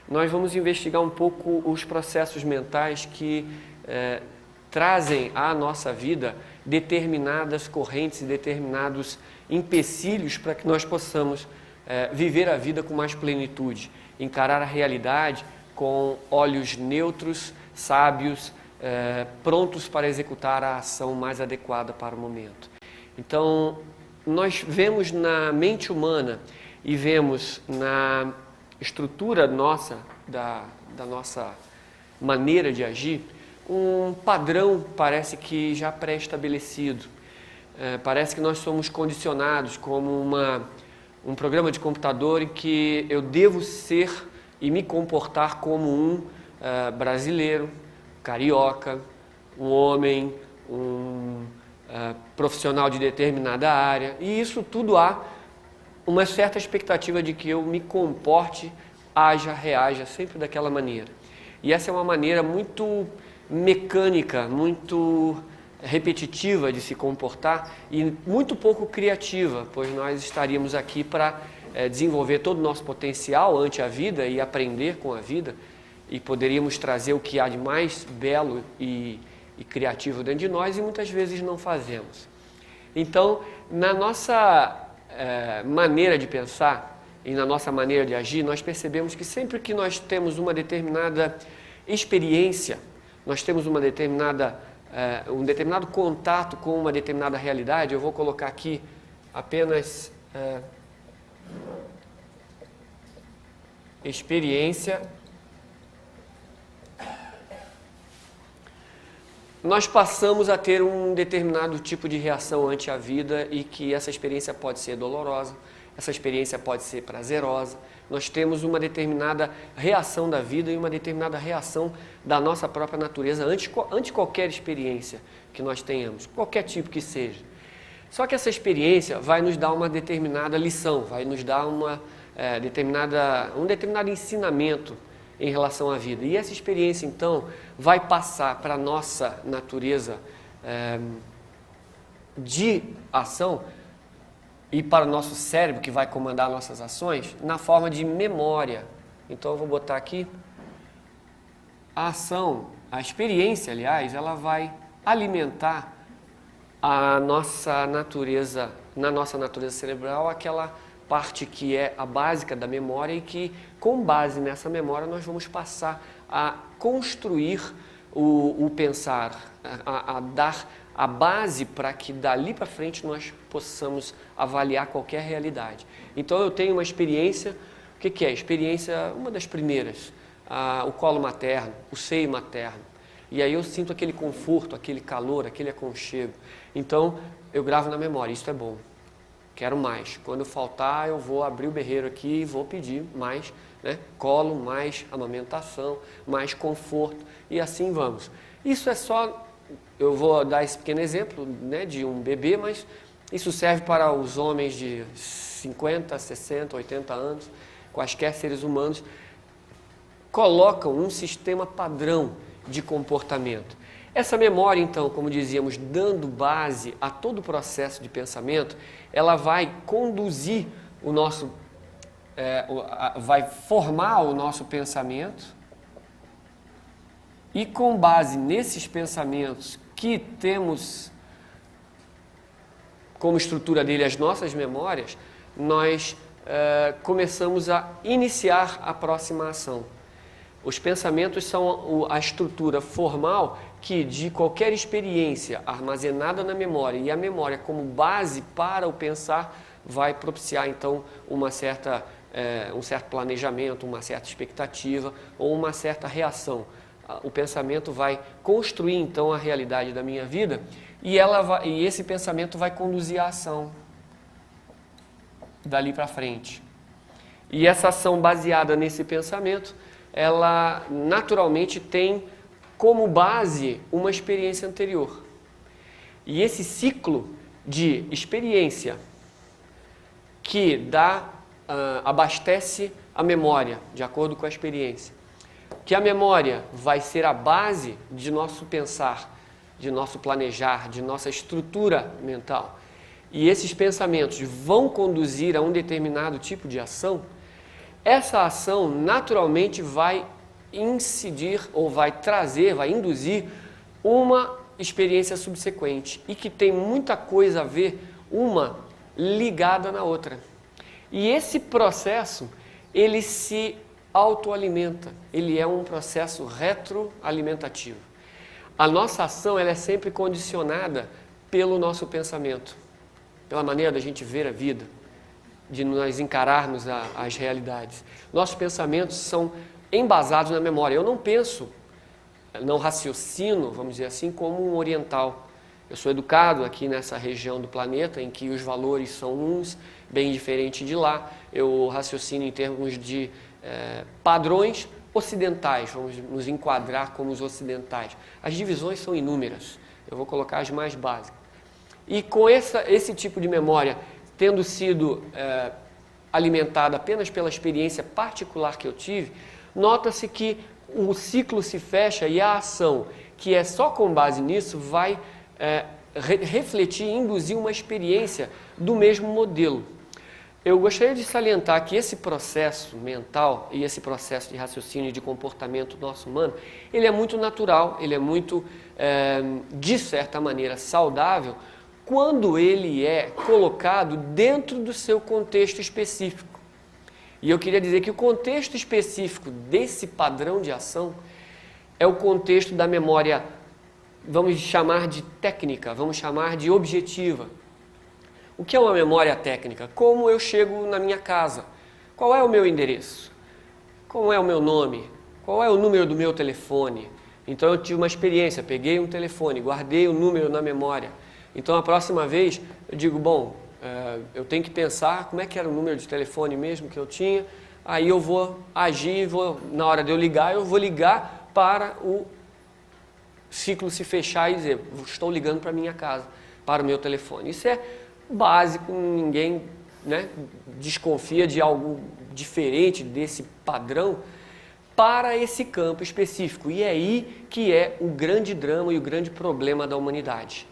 nós vamos investigar um pouco os processos mentais que trazem à nossa vida determinadas correntes e determinados empecilhos para que nós possamos viver a vida com mais plenitude, encarar a realidade com olhos neutros, sábios, prontos para executar a ação mais adequada para o momento. Então, nós vemos na mente humana e vemos na estrutura nossa, da nossa maneira de agir, um padrão parece que já pré-estabelecido. Parece que nós somos condicionados como um programa de computador em que eu devo ser e me comportar como um brasileiro, carioca, um homem, um profissional de determinada área. E isso tudo há uma certa expectativa de que eu me comporte, haja, reaja sempre daquela maneira. E essa é uma maneira muito mecânica, muito repetitiva de se comportar e muito pouco criativa, pois nós estaríamos aqui para desenvolver todo o nosso potencial ante a vida e aprender com a vida, e poderíamos trazer o que há de mais belo e criativo dentro de nós, e muitas vezes não fazemos. Então, na nossa maneira de pensar e na nossa maneira de agir, nós percebemos que sempre que nós temos uma determinada experiência, nós temos um determinado contato com uma determinada realidade. Eu vou colocar aqui apenas experiência. Nós passamos a ter um determinado tipo de reação ante a vida e que essa experiência pode ser dolorosa, essa experiência pode ser prazerosa. Nós temos uma determinada reação da vida e uma determinada reação da nossa própria natureza ante qualquer experiência que nós tenhamos, qualquer tipo que seja. Só que essa experiência vai nos dar uma determinada lição, vai nos dar um determinado ensinamento em relação à vida. E essa experiência, então, vai passar para a nossa natureza de ação e para o nosso cérebro, que vai comandar nossas ações, na forma de memória. Então, eu vou botar aqui a ação, a experiência, aliás, ela vai alimentar a nossa natureza, na nossa natureza cerebral, aquela parte que é a básica da memória e que, com base nessa memória, nós vamos passar a construir o pensar, a dar a base para que dali para frente nós possamos avaliar qualquer realidade. Então eu tenho uma experiência, o que é? Experiência, uma das primeiras, o colo materno, o seio materno. E aí eu sinto aquele conforto, aquele calor, aquele aconchego. Então eu gravo na memória, isso é bom. Quero mais. Quando faltar, eu vou abrir o berreiro aqui e vou pedir mais, né? Colo, mais amamentação, mais conforto, e assim vamos. Isso é só, eu vou dar esse pequeno exemplo, né, de um bebê, mas isso serve para os homens de 50, 60, 80 anos, quaisquer seres humanos, colocam um sistema padrão de comportamento. Essa memória, então, como dizíamos, dando base a todo o processo de pensamento, ela vai conduzir o nosso, vai formar o nosso pensamento, e com base nesses pensamentos que temos como estrutura dele as nossas memórias, nós começamos a iniciar a próxima ação. Os pensamentos são a estrutura formal que, de qualquer experiência armazenada na memória, e a memória como base para o pensar, vai propiciar então um certo planejamento, uma certa expectativa ou uma certa reação. O pensamento vai construir então a realidade da minha vida e esse pensamento vai conduzir a ação dali para frente. E essa ação baseada nesse pensamento, ela naturalmente tem como base uma experiência anterior. E esse ciclo de experiência que abastece a memória, de acordo com a experiência, que a memória vai ser a base de nosso pensar, de nosso planejar, de nossa estrutura mental, e esses pensamentos vão conduzir a um determinado tipo de ação, essa ação naturalmente vai incidir ou vai trazer, vai induzir uma experiência subsequente e que tem muita coisa a ver, uma ligada na outra. E esse processo, ele se autoalimenta, ele é um processo retroalimentativo. A nossa ação, ela é sempre condicionada pelo nosso pensamento, pela maneira da gente ver a vida, de nós encararmos as realidades. Nossos pensamentos são embasados na memória. Eu não penso, não raciocino, vamos dizer assim, como um oriental. Eu sou educado aqui nessa região do planeta, em que os valores são uns, bem diferente de lá. Eu raciocino em termos de padrões ocidentais, vamos nos enquadrar como os ocidentais. As divisões são inúmeras, eu vou colocar as mais básicas. E com esse tipo de memória, tendo sido alimentada apenas pela experiência particular que eu tive, nota-se que o ciclo se fecha e a ação, que é só com base nisso, vai refletir e induzir uma experiência do mesmo modelo. Eu gostaria de salientar que esse processo mental e esse processo de raciocínio e de comportamento nosso humano, ele é muito natural, ele é muito, de certa maneira, saudável, quando ele é colocado dentro do seu contexto específico. E eu queria dizer que o contexto específico desse padrão de ação é o contexto da memória, vamos chamar de técnica, vamos chamar de objetiva. O que é uma memória técnica? Como eu chego na minha casa? Qual é o meu endereço? Qual é o meu nome? Qual é o número do meu telefone? Então eu tive uma experiência, peguei um telefone, guardei o número na memória. Então, a próxima vez, eu digo, bom, eu tenho que pensar como é que era o número de telefone mesmo que eu tinha, aí eu vou agir, na hora de eu ligar, eu vou ligar para o ciclo se fechar e dizer, estou ligando para a minha casa, para o meu telefone. Isso é básico, ninguém desconfia de algo diferente desse padrão para esse campo específico. E é aí que é o grande drama e o grande problema da humanidade.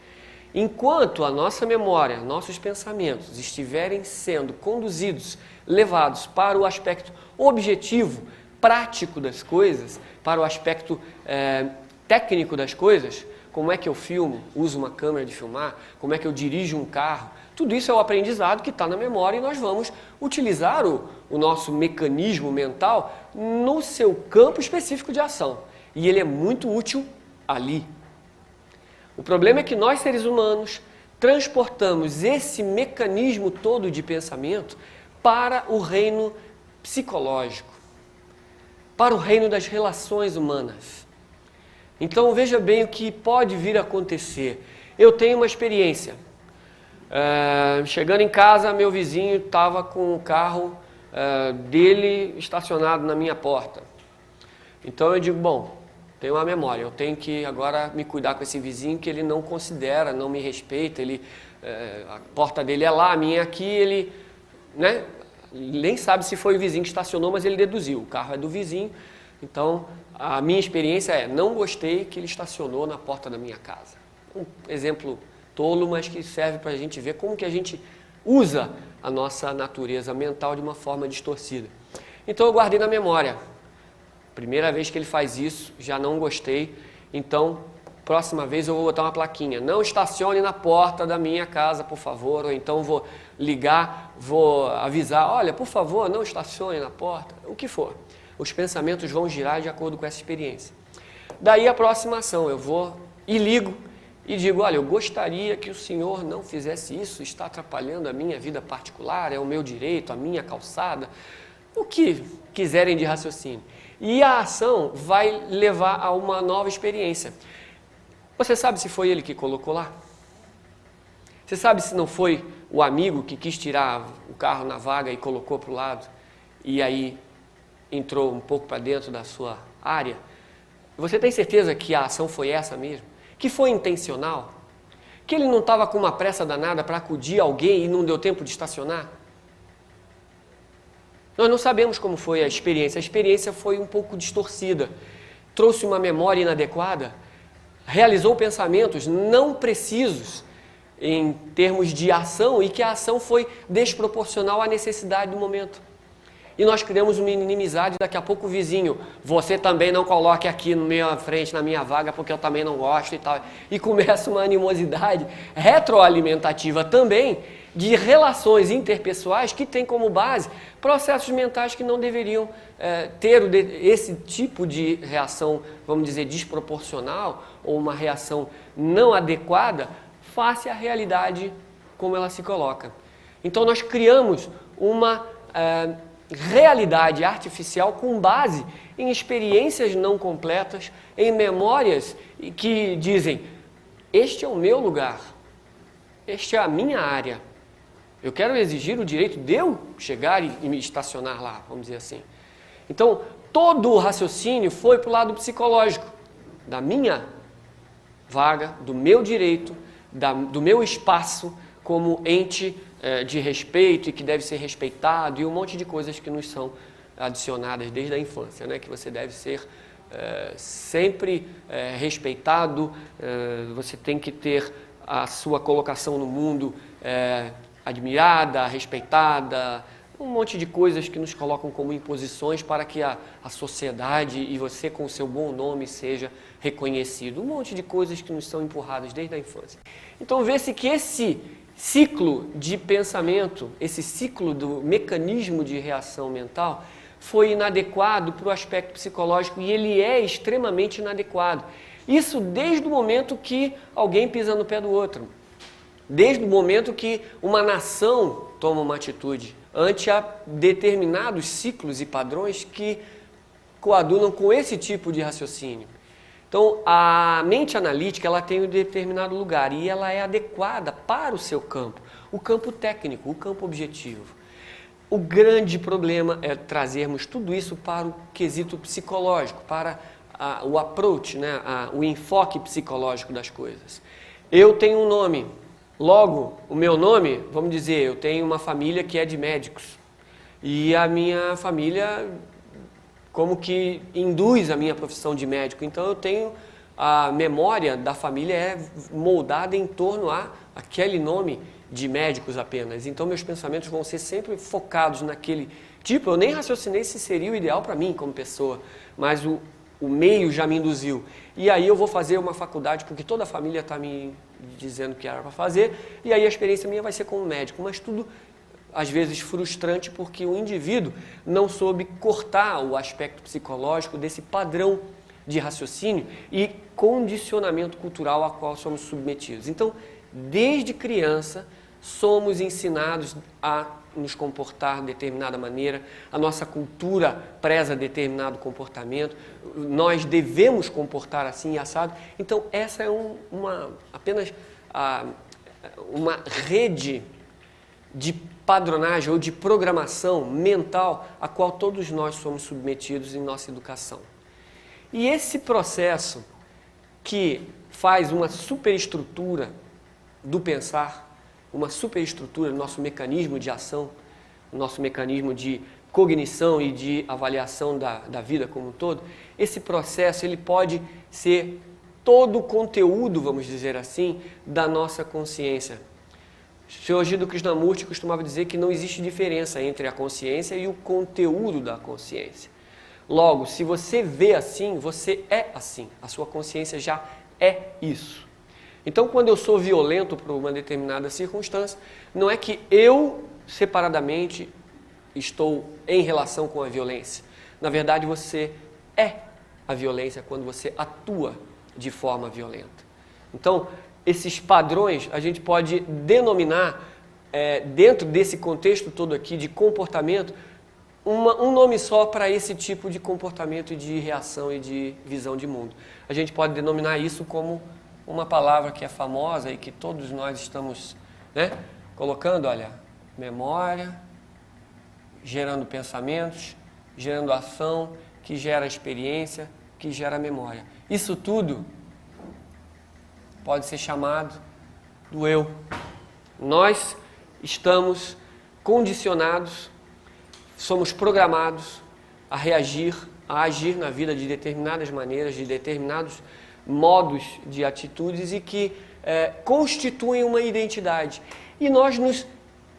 Enquanto a nossa memória, nossos pensamentos estiverem sendo conduzidos, levados para o aspecto objetivo, prático das coisas, para o aspecto técnico das coisas, como é que eu filmo, uso uma câmera de filmar, como é que eu dirijo um carro, tudo isso é o aprendizado que está na memória e nós vamos utilizar o nosso mecanismo mental no seu campo específico de ação. E ele é muito útil ali. O problema é que nós, seres humanos, transportamos esse mecanismo todo de pensamento para o reino psicológico, para o reino das relações humanas. Então, veja bem o que pode vir a acontecer. Eu tenho uma experiência. Chegando em casa, meu vizinho estava com o carro dele estacionado na minha porta. Então, eu digo, bom, tenho uma memória, eu tenho que agora me cuidar com esse vizinho que ele não considera, não me respeita, a porta dele é lá, a minha é aqui, ele nem sabe se foi o vizinho que estacionou, mas ele deduziu, o carro é do vizinho, então a minha experiência é, não gostei que ele estacionou na porta da minha casa. Um exemplo tolo, mas que serve para a gente ver como que a gente usa a nossa natureza mental de uma forma distorcida. Então eu guardei na memória. Primeira vez que ele faz isso, já não gostei, então, próxima vez eu vou botar uma plaquinha. Não estacione na porta da minha casa, por favor, ou então vou ligar, vou avisar, olha, por favor, não estacione na porta, o que for. Os pensamentos vão girar de acordo com essa experiência. Daí a próxima ação, eu vou e ligo e digo, olha, eu gostaria que o senhor não fizesse isso, está atrapalhando a minha vida particular, é o meu direito, a minha calçada, o que quiserem de raciocínio. E a ação vai levar a uma nova experiência. Você sabe se foi ele que colocou lá? Você sabe se não foi o amigo que quis tirar o carro na vaga e colocou para o lado e aí entrou um pouco para dentro da sua área? Você tem certeza que a ação foi essa mesmo? Que foi intencional? Que ele não estava com uma pressa danada para acudir alguém e não deu tempo de estacionar? Nós não sabemos como foi a experiência foi um pouco distorcida, trouxe uma memória inadequada, realizou pensamentos não precisos em termos de ação e que a ação foi desproporcional à necessidade do momento. E nós criamos uma inimizade, daqui a pouco o vizinho, você também não coloque aqui na minha frente, na minha vaga, porque eu também não gosto e tal. E começa uma animosidade retroalimentativa também de relações interpessoais que tem como base processos mentais que não deveriam ter esse tipo de reação, vamos dizer, desproporcional ou uma reação não adequada face à realidade como ela se coloca. Então nós criamos uma realidade artificial com base em experiências não completas, em memórias que dizem, este é o meu lugar, este é a minha área, eu quero exigir o direito de eu chegar e me estacionar lá, vamos dizer assim. Então, todo o raciocínio foi para o lado psicológico, da minha vaga, do meu direito, do meu espaço como ente de respeito e que deve ser respeitado e um monte de coisas que nos são adicionadas desde a infância, né? Que você deve ser sempre respeitado, você tem que ter a sua colocação no mundo admirada, respeitada, um monte de coisas que nos colocam como imposições para que a sociedade e você com o seu bom nome seja reconhecido, um monte de coisas que nos são empurradas desde a infância. Então vê-se que esse ciclo de pensamento, esse ciclo do mecanismo de reação mental foi inadequado para o aspecto psicológico e ele é extremamente inadequado. Isso desde o momento que alguém pisa no pé do outro, desde o momento que uma nação toma uma atitude ante a determinados ciclos e padrões que coadunam com esse tipo de raciocínio. Então, a mente analítica ela tem um determinado lugar e ela é adequada para o seu campo, o campo técnico, o campo objetivo. O grande problema é trazermos tudo isso para o quesito psicológico, para o approach, né? O enfoque psicológico das coisas. Eu tenho um nome, logo, o meu nome, vamos dizer, eu tenho uma família que é de médicos e a minha família como que induz a minha profissão de médico. Então eu tenho a memória da família moldada em torno a aquele nome de médicos apenas. Então meus pensamentos vão ser sempre focados naquele tipo. Eu nem raciocinei se seria o ideal para mim como pessoa, mas o meio já me induziu. E aí eu vou fazer uma faculdade porque toda a família está me dizendo que era para fazer, e aí a experiência minha vai ser como médico, mas tudo às vezes frustrante porque o indivíduo não soube cortar o aspecto psicológico desse padrão de raciocínio e condicionamento cultural a qual somos submetidos. Então, desde criança, somos ensinados a nos comportar de determinada maneira, a nossa cultura preza determinado comportamento, nós devemos comportar assim e assado. Então, essa é apenas uma rede de padronagem ou de programação mental a qual todos nós somos submetidos em nossa educação. E esse processo que faz uma superestrutura do pensar, uma superestrutura do nosso mecanismo de ação, nosso mecanismo de cognição e de avaliação da vida como um todo, esse processo ele pode ser todo o conteúdo, vamos dizer assim, da nossa consciência. O Sr. Jiddu Krishnamurti costumava dizer que não existe diferença entre a consciência e o conteúdo da consciência. Logo, se você vê assim, você é assim. A sua consciência já é isso. Então, quando eu sou violento por uma determinada circunstância, não é que eu, separadamente, estou em relação com a violência. Na verdade, você é a violência quando você atua de forma violenta. Então, esses padrões a gente pode denominar, dentro desse contexto todo aqui de comportamento, um nome só para esse tipo de comportamento e de reação e de visão de mundo. A gente pode denominar isso como uma palavra que é famosa e que todos nós estamos, colocando, olha, memória, gerando pensamentos, gerando ação, que gera experiência, que gera memória. Isso tudo pode ser chamado do eu. Nós estamos condicionados, somos programados a reagir, a agir na vida de determinadas maneiras, de determinados modos de atitudes e que constituem uma identidade. E nós nos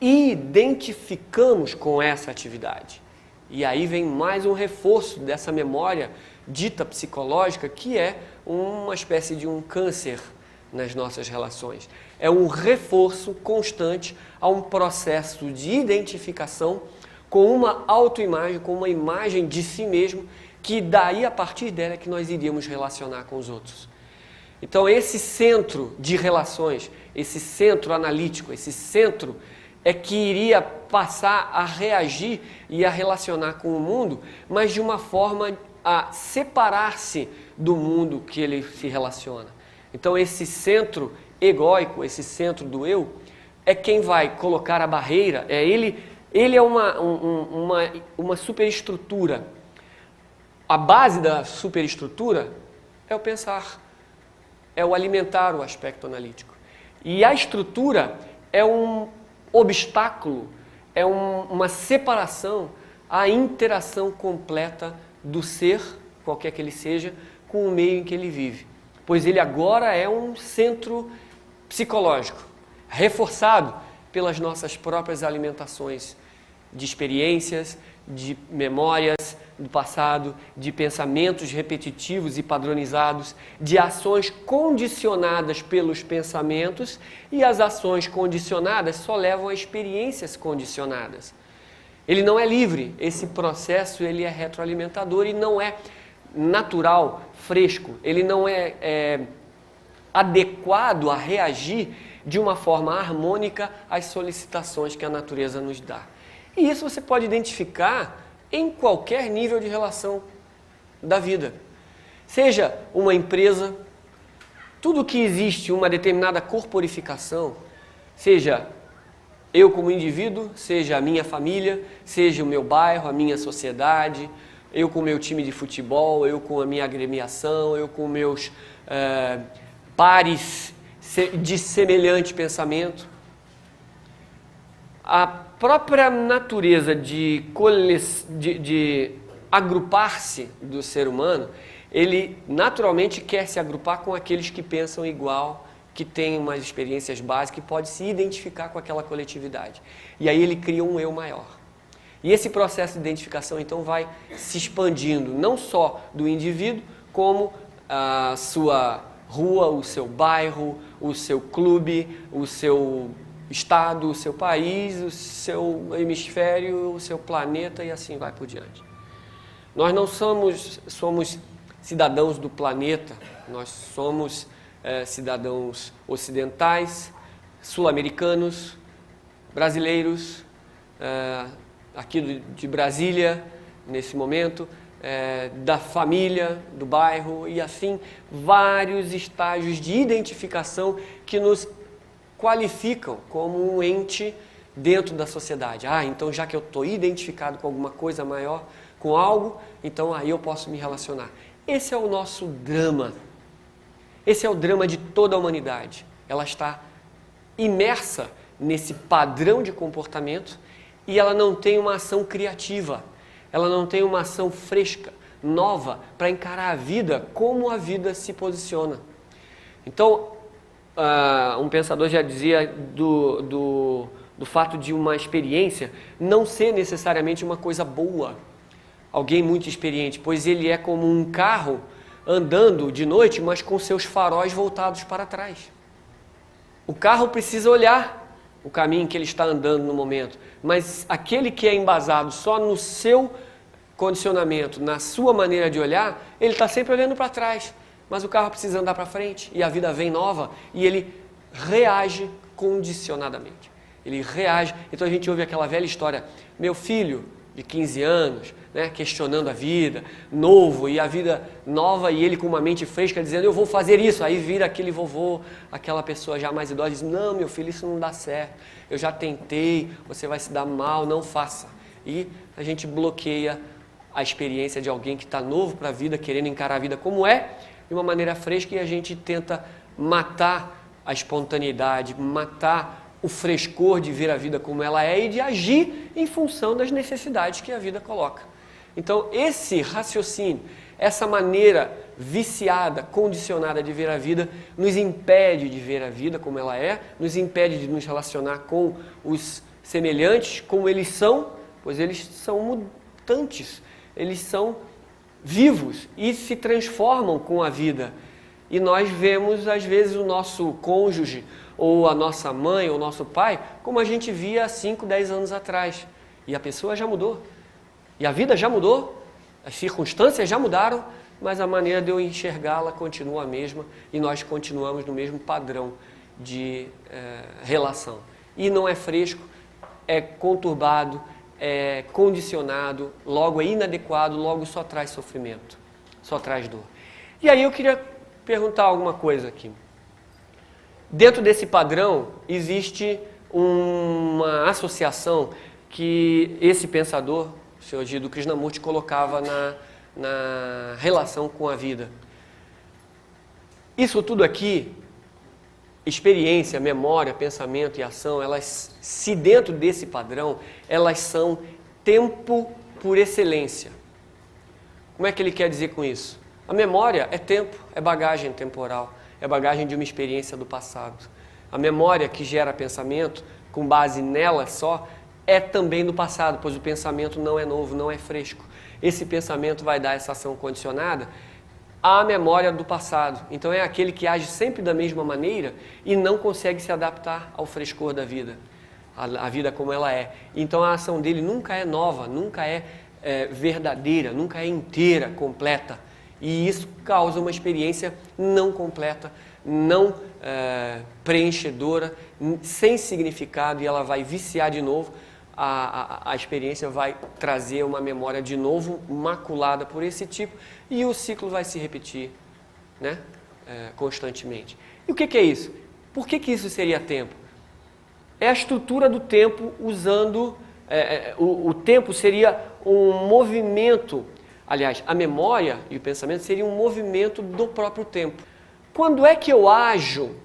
identificamos com essa atividade. E aí vem mais um reforço dessa memória dita psicológica, que é uma espécie de um câncer nas nossas relações. É um reforço constante a um processo de identificação com uma autoimagem, com uma imagem de si mesmo, que daí, a partir dela, é que nós iríamos relacionar com os outros. Então, esse centro de relações, esse centro analítico, esse centro é que iria passar a reagir e a relacionar com o mundo, mas de uma forma a separar-se do mundo que ele se relaciona. Então, esse centro egóico, esse centro do eu, é quem vai colocar a barreira, ele é uma superestrutura. A base da superestrutura é o pensar, é o alimentar o aspecto analítico. E a estrutura é um obstáculo, é uma separação à interação completa do ser, qualquer que ele seja, com o meio em que ele vive. Pois ele agora é um centro psicológico, reforçado pelas nossas próprias alimentações de experiências, de memórias do passado, de pensamentos repetitivos e padronizados, de ações condicionadas pelos pensamentos, e as ações condicionadas só levam a experiências condicionadas. Ele não é livre, esse processo ele é retroalimentador e não é natural, fresco, ele não é adequado a reagir de uma forma harmônica às solicitações que a natureza nos dá. E isso você pode identificar em qualquer nível de relação da vida. Seja uma empresa, tudo que existe uma determinada corporificação, seja eu como indivíduo, seja a minha família, seja o meu bairro, a minha sociedade, eu com o meu time de futebol, eu com a minha agremiação, eu com meus pares de semelhante pensamento. A própria natureza de agrupar-se do ser humano, ele naturalmente quer se agrupar com aqueles que pensam igual, que têm umas experiências básicas, que pode se identificar com aquela coletividade. E aí ele cria um eu maior. E esse processo de identificação, então, vai se expandindo, não só do indivíduo, como a sua rua, o seu bairro, o seu clube, o seu estado, o seu país, o seu hemisfério, o seu planeta e assim vai por diante. Nós não somos cidadãos do planeta, nós somos cidadãos ocidentais, sul-americanos, brasileiros, aqui de Brasília, nesse momento, da família, do bairro e assim, vários estágios de identificação que nos qualificam como um ente dentro da sociedade. Então já que eu estou identificado com alguma coisa maior, com algo, então aí eu posso me relacionar. Esse é o nosso drama. Esse é o drama de toda a humanidade. Ela está imersa nesse padrão de comportamento e ela não tem uma ação criativa. Ela não tem uma ação fresca, nova, para encarar a vida como a vida se posiciona. Então, um pensador já dizia do fato de uma experiência não ser necessariamente uma coisa boa. Alguém muito experiente, pois ele é como um carro andando de noite, mas com seus faróis voltados para trás. O carro precisa olhar o caminho que ele está andando no momento, mas aquele que é embasado só no seu condicionamento, na sua maneira de olhar, ele está sempre olhando para trás. Mas o carro precisa andar para frente e a vida vem nova e ele reage condicionadamente. Ele reage. Então a gente ouve aquela velha história, meu filho de 15 anos, né, questionando a vida, novo, e a vida nova, e ele com uma mente fresca dizendo, eu vou fazer isso. Aí vira aquele vovô, aquela pessoa já mais idosa, diz, não, meu filho, isso não dá certo. Eu já tentei, você vai se dar mal, não faça. E a gente bloqueia a experiência de alguém que está novo para a vida, querendo encarar a vida como é, de uma maneira fresca, e a gente tenta matar a espontaneidade, matar o frescor de ver a vida como ela é e de agir em função das necessidades que a vida coloca. Então, esse raciocínio, essa maneira viciada, condicionada de ver a vida, nos impede de ver a vida como ela é, nos impede de nos relacionar com os semelhantes como eles são, pois eles são constantes, eles são vivos e se transformam com a vida. E nós vemos, às vezes, o nosso cônjuge, ou a nossa mãe, ou o nosso pai, como a gente via há 5, 10 anos atrás. E a pessoa já mudou. E a vida já mudou, as circunstâncias já mudaram, mas a maneira de eu enxergá-la continua a mesma e nós continuamos no mesmo padrão de relação. E não é fresco, é conturbado, é condicionado, logo é inadequado, logo só traz sofrimento, só traz dor. E aí eu queria perguntar alguma coisa aqui. Dentro desse padrão existe uma associação que esse pensador, o Sr. Jiddu Krishnamurti, colocava na relação com a vida. Isso tudo aqui, experiência, memória, pensamento e ação, elas, se dentro desse padrão, elas são tempo por excelência. Como é que ele quer dizer com isso? A memória é tempo, é bagagem temporal, é bagagem de uma experiência do passado. A memória que gera pensamento, com base nela só, é também do passado, pois o pensamento não é novo, não é fresco. Esse pensamento vai dar essa ação condicionada à memória do passado. Então é aquele que age sempre da mesma maneira e não consegue se adaptar ao frescor da vida, a vida como ela é. Então a ação dele nunca é nova, nunca é verdadeira, nunca é inteira, completa. E isso causa uma experiência não completa, não preenchedora, sem significado, e ela vai viciar de novo. A experiência vai trazer uma memória de novo maculada por esse tipo e o ciclo vai se repetir, né? Constantemente. E o que é isso? Por que isso seria tempo? É a estrutura do tempo usando... o tempo seria um movimento, aliás, a memória e o pensamento seria um movimento do próprio tempo. Quando é que eu ajo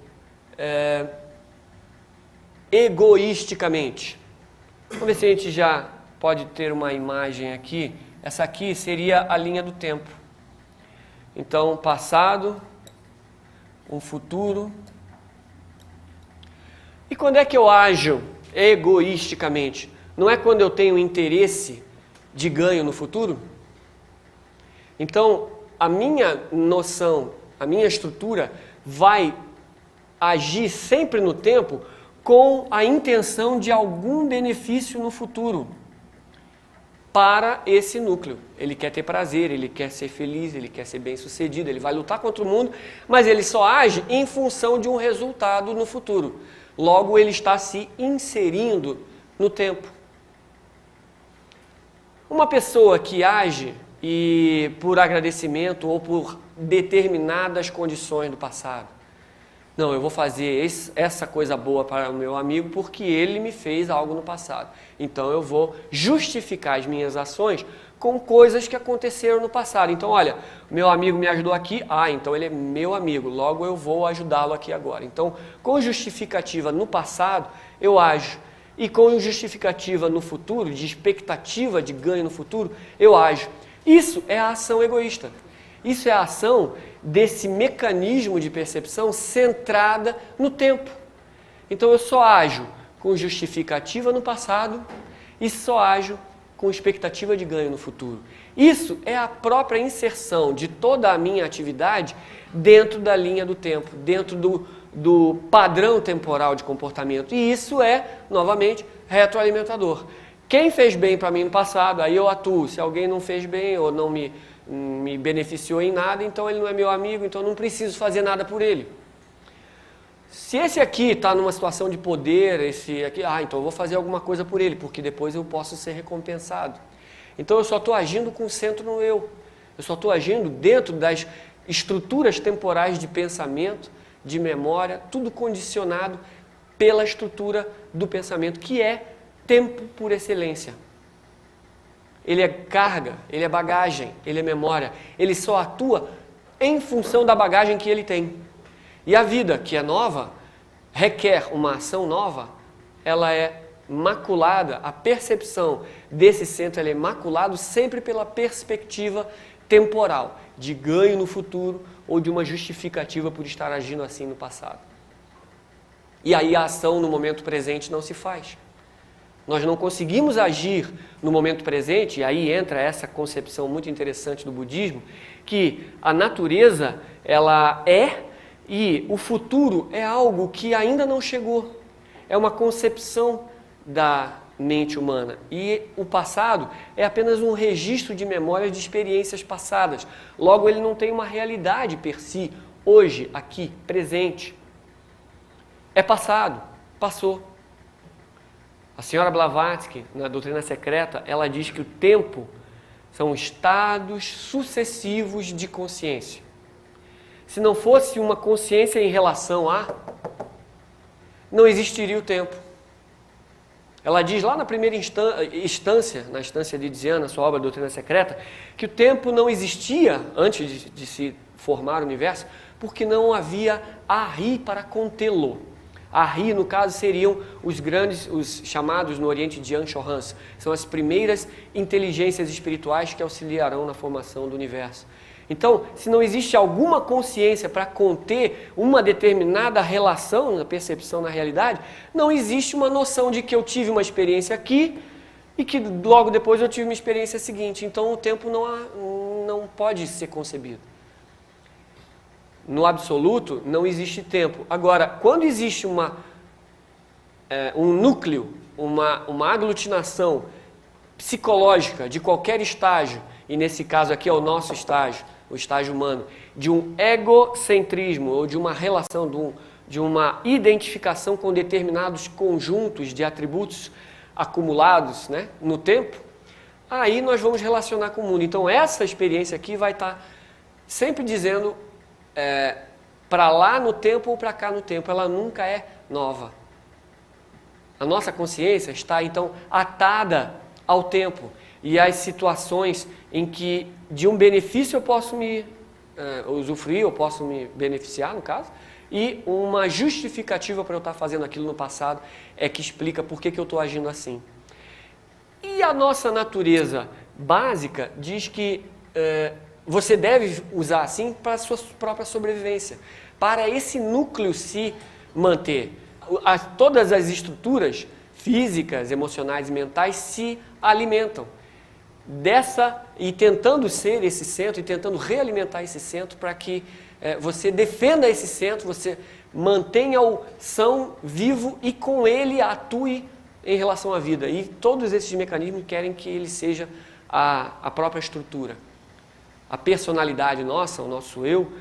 egoisticamente? Vamos ver se a gente já pode ter uma imagem aqui. Essa aqui seria a linha do tempo. Então, passado, um futuro. E quando é que eu ajo egoisticamente? Não é quando eu tenho interesse de ganho no futuro? Então, a minha noção, a minha estrutura vai agir sempre no tempo com a intenção de algum benefício no futuro para esse núcleo. Ele quer ter prazer, ele quer ser feliz, ele quer ser bem-sucedido, ele vai lutar contra o mundo, mas ele só age em função de um resultado no futuro. Logo, ele está se inserindo no tempo. Uma pessoa que age por agradecimento ou por determinadas condições do passado, não, eu vou fazer essa coisa boa para o meu amigo porque ele me fez algo no passado. Então eu vou justificar as minhas ações com coisas que aconteceram no passado. Então, olha, meu amigo me ajudou aqui, então ele é meu amigo, logo eu vou ajudá-lo aqui agora. Então, com justificativa no passado, eu ajo. E com justificativa no futuro, de expectativa de ganho no futuro, eu ajo. Isso é a ação egoísta. Isso é a ação desse mecanismo de percepção centrada no tempo. Então eu só ajo com justificativa no passado e só ajo com expectativa de ganho no futuro. Isso é a própria inserção de toda a minha atividade dentro da linha do tempo, dentro do padrão temporal de comportamento. E isso é, novamente, retroalimentador. Quem fez bem para mim no passado, aí eu atuo. Se alguém não fez bem ou não me beneficiou em nada, então ele não é meu amigo, então eu não preciso fazer nada por ele. Se esse aqui está numa situação de poder, esse aqui, então eu vou fazer alguma coisa por ele, porque depois eu posso ser recompensado. Então eu só estou agindo com o centro no eu. Eu só estou agindo dentro das estruturas temporais de pensamento, de memória, tudo condicionado pela estrutura do pensamento, que é tempo por excelência. Ele é carga, ele é bagagem, ele é memória. Ele só atua em função da bagagem que ele tem. E a vida, que é nova, requer uma ação nova, ela é maculada, a percepção desse centro ela é maculado sempre pela perspectiva temporal, de ganho no futuro ou de uma justificativa por estar agindo assim no passado. E aí a ação no momento presente não se faz. Nós não conseguimos agir no momento presente, e aí entra essa concepção muito interessante do budismo, que a natureza, ela é, e o futuro é algo que ainda não chegou. É uma concepção da mente humana. E o passado é apenas um registro de memórias de experiências passadas. Logo, ele não tem uma realidade per si, hoje, aqui, presente. É passado, passou. A senhora Blavatsky, na Doutrina Secreta, ela diz que o tempo são estados sucessivos de consciência. Se não fosse uma consciência em relação a, não existiria o tempo. Ela diz lá na primeira instância, na instância de Dhyana, sua obra Doutrina Secreta, que o tempo não existia antes de se formar o universo, porque não havia Ari para contê-lo. Ari, no caso, seriam os chamados no Oriente de Anshohans. São as primeiras inteligências espirituais que auxiliarão na formação do universo. Então, se não existe alguma consciência para conter uma determinada relação na percepção na realidade, não existe uma noção de que eu tive uma experiência aqui e que logo depois eu tive uma experiência seguinte. Então, o tempo não pode ser concebido. No absoluto, não existe tempo. Agora, quando existe um núcleo, uma aglutinação psicológica de qualquer estágio, e nesse caso aqui é o nosso estágio, o estágio humano, de um egocentrismo ou de uma relação, de uma identificação com determinados conjuntos de atributos acumulados, né, no tempo, aí nós vamos relacionar com o mundo. Então essa experiência aqui vai estar sempre dizendo para lá no tempo ou para cá no tempo, ela nunca é nova. A nossa consciência está então atada ao tempo e às situações em que de um benefício eu posso me usufruir, eu posso me beneficiar, no caso, e uma justificativa para eu estar fazendo aquilo no passado é que explica por que eu estou agindo assim. E a nossa natureza básica diz que você deve usar assim para a sua própria sobrevivência, para esse núcleo se manter. Todas as estruturas físicas, emocionais e mentais se alimentam e tentando ser esse centro e tentando realimentar esse centro para que você defenda esse centro, você mantenha o são vivo e com ele atue em relação à vida. E todos esses mecanismos querem que ele seja a própria estrutura. A personalidade nossa, o nosso eu,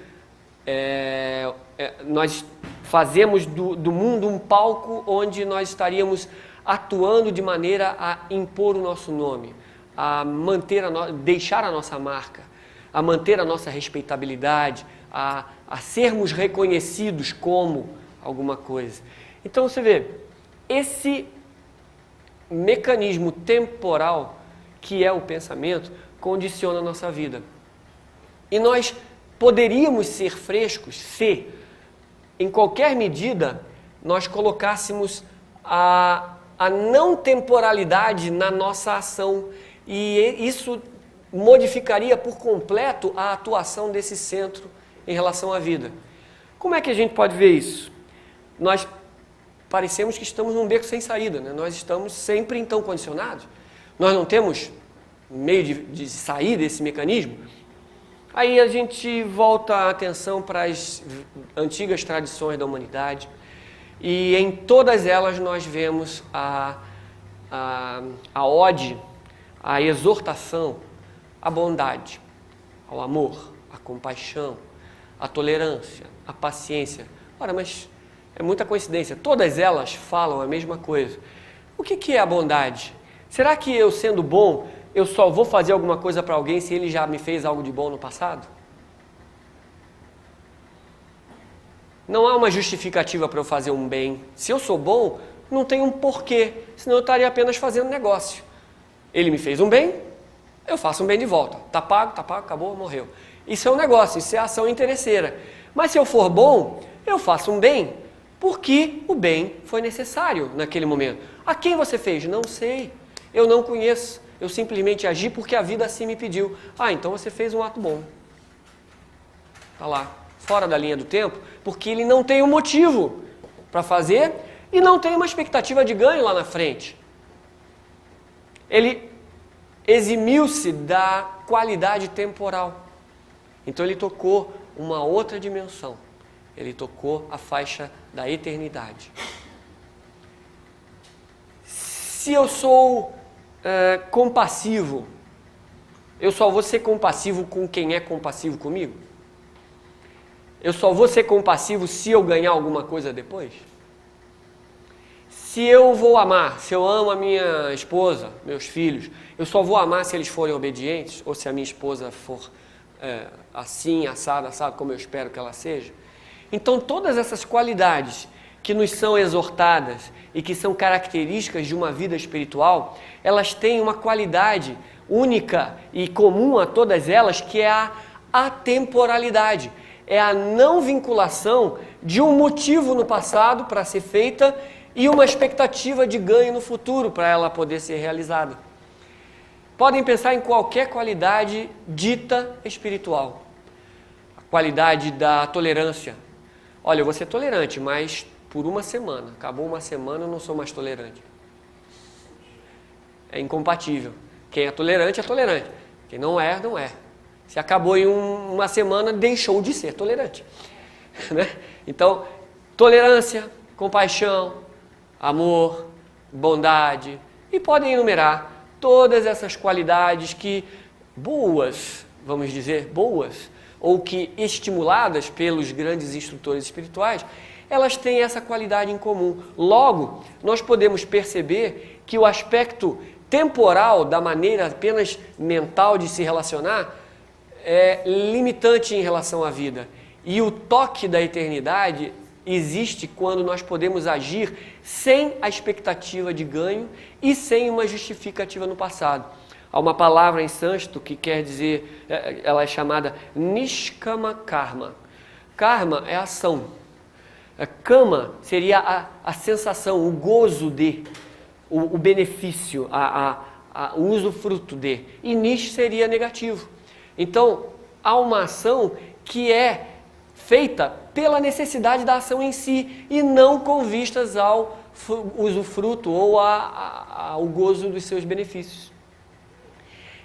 nós fazemos do mundo um palco onde nós estaríamos atuando de maneira a impor o nosso nome, a deixar a nossa marca, a manter a nossa respeitabilidade, a sermos reconhecidos como alguma coisa. Então você vê, esse mecanismo temporal que é o pensamento condiciona a nossa vida. E nós poderíamos ser frescos se, em qualquer medida, nós colocássemos a não temporalidade na nossa ação. E isso modificaria por completo a atuação desse centro em relação à vida. Como é que a gente pode ver isso? Nós parecemos que estamos num beco sem saída, né? Nós estamos sempre então condicionados. Nós não temos meio de sair desse mecanismo. Aí a gente volta a atenção para as antigas tradições da humanidade e em todas elas nós vemos a ode, a exortação, à bondade, ao amor, à compaixão, à tolerância, à paciência. Ora, mas é muita coincidência, todas elas falam a mesma coisa. O que é a bondade? Será que eu, sendo bom, eu só vou fazer alguma coisa para alguém se ele já me fez algo de bom no passado? Não há uma justificativa para eu fazer um bem. Se eu sou bom, não tem um porquê, senão eu estaria apenas fazendo negócio. Ele me fez um bem, eu faço um bem de volta. Tá pago, acabou, morreu. Isso é um negócio, isso é ação interesseira. Mas se eu for bom, eu faço um bem porque o bem foi necessário naquele momento. A quem você fez? Não sei, eu não conheço. Eu simplesmente agi porque a vida assim me pediu. Ah, então você fez um ato bom. Está lá, fora da linha do tempo, porque ele não tem um motivo para fazer e não tem uma expectativa de ganho lá na frente. ele eximiu-se da qualidade temporal. Então ele tocou uma outra dimensão. Ele tocou a faixa da eternidade. Se eu sou compassivo, eu só vou ser compassivo com quem é compassivo comigo? Eu só vou ser compassivo se eu ganhar alguma coisa depois? Se eu vou amar, se eu amo a minha esposa, meus filhos, eu só vou amar se eles forem obedientes, ou se a minha esposa for assim, assado, como eu espero que ela seja. Então todas essas qualidades que nos são exortadas e que são características de uma vida espiritual, elas têm uma qualidade única e comum a todas elas, que é a atemporalidade. É a não vinculação de um motivo no passado para ser feita e uma expectativa de ganho no futuro para ela poder ser realizada. Podem pensar em qualquer qualidade dita espiritual. A qualidade da tolerância. Olha, eu vou ser tolerante, mas por uma semana. Acabou uma semana, eu não sou mais tolerante. É incompatível. Quem é tolerante, é tolerante. Quem não é, não é. Se acabou em uma semana, deixou de ser tolerante. Né? Então, tolerância, compaixão, amor, bondade, e podem enumerar todas essas qualidades que boas, vamos dizer, boas, ou que estimuladas pelos grandes instrutores espirituais, elas têm essa qualidade em comum. Logo, nós podemos perceber que o aspecto temporal da maneira apenas mental de se relacionar é limitante em relação à vida. E o toque da eternidade existe quando nós podemos agir sem a expectativa de ganho e sem uma justificativa no passado. Há uma palavra em sânscrito que quer dizer, ela é chamada Nishkama Karma. Karma é ação. Kama seria a sensação, o gozo de, o benefício, o usufruto de. E Nish seria negativo. Então, há uma ação que é feita pela necessidade da ação em si e não com vistas ao usufruto ou ao gozo dos seus benefícios.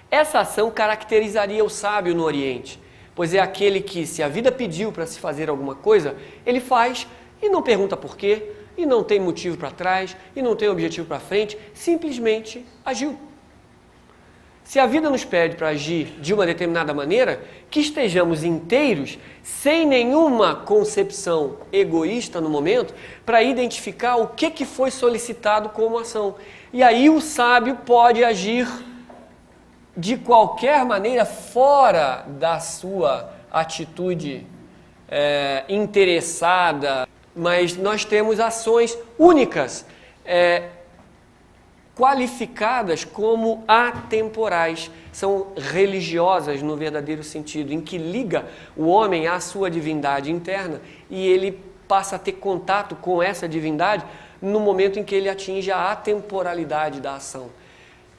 Essa ação caracterizaria o sábio no Oriente, pois é aquele que, se a vida pediu para se fazer alguma coisa, ele faz e não pergunta por quê, e não tem motivo para trás, e não tem objetivo para frente, simplesmente agiu. Se a vida nos pede para agir de uma determinada maneira, que estejamos inteiros, sem nenhuma concepção egoísta no momento, para identificar o que foi solicitado como ação. E aí o sábio pode agir de qualquer maneira fora da sua atitude interessada, mas nós temos ações únicas, qualificadas como atemporais, são religiosas no verdadeiro sentido, em que liga o homem à sua divindade interna e ele passa a ter contato com essa divindade no momento em que ele atinge a atemporalidade da ação.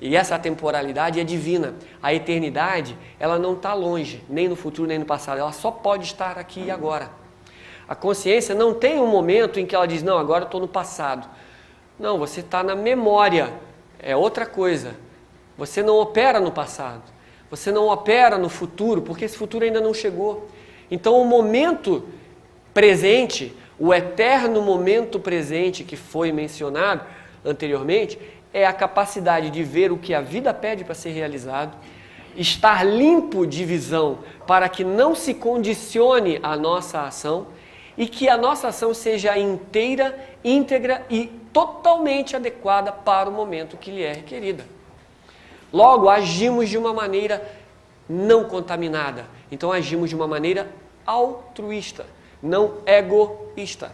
E essa atemporalidade é divina. A eternidade, ela não está longe, nem no futuro, nem no passado. Ela só pode estar aqui e agora. A consciência não tem um momento em que ela diz, não, agora eu estou no passado. Não, você está na memória. É outra coisa. Você não opera no passado. Você não opera no futuro, porque esse futuro ainda não chegou. Então, o momento presente, o eterno momento presente que foi mencionado anteriormente, é a capacidade de ver o que a vida pede para ser realizado, estar limpo de visão para que não se condicione a nossa ação e que a nossa ação seja inteira, íntegra e totalmente adequada para o momento que lhe é requerida. Logo, agimos de uma maneira não contaminada. Então, agimos de uma maneira altruísta, não egoísta.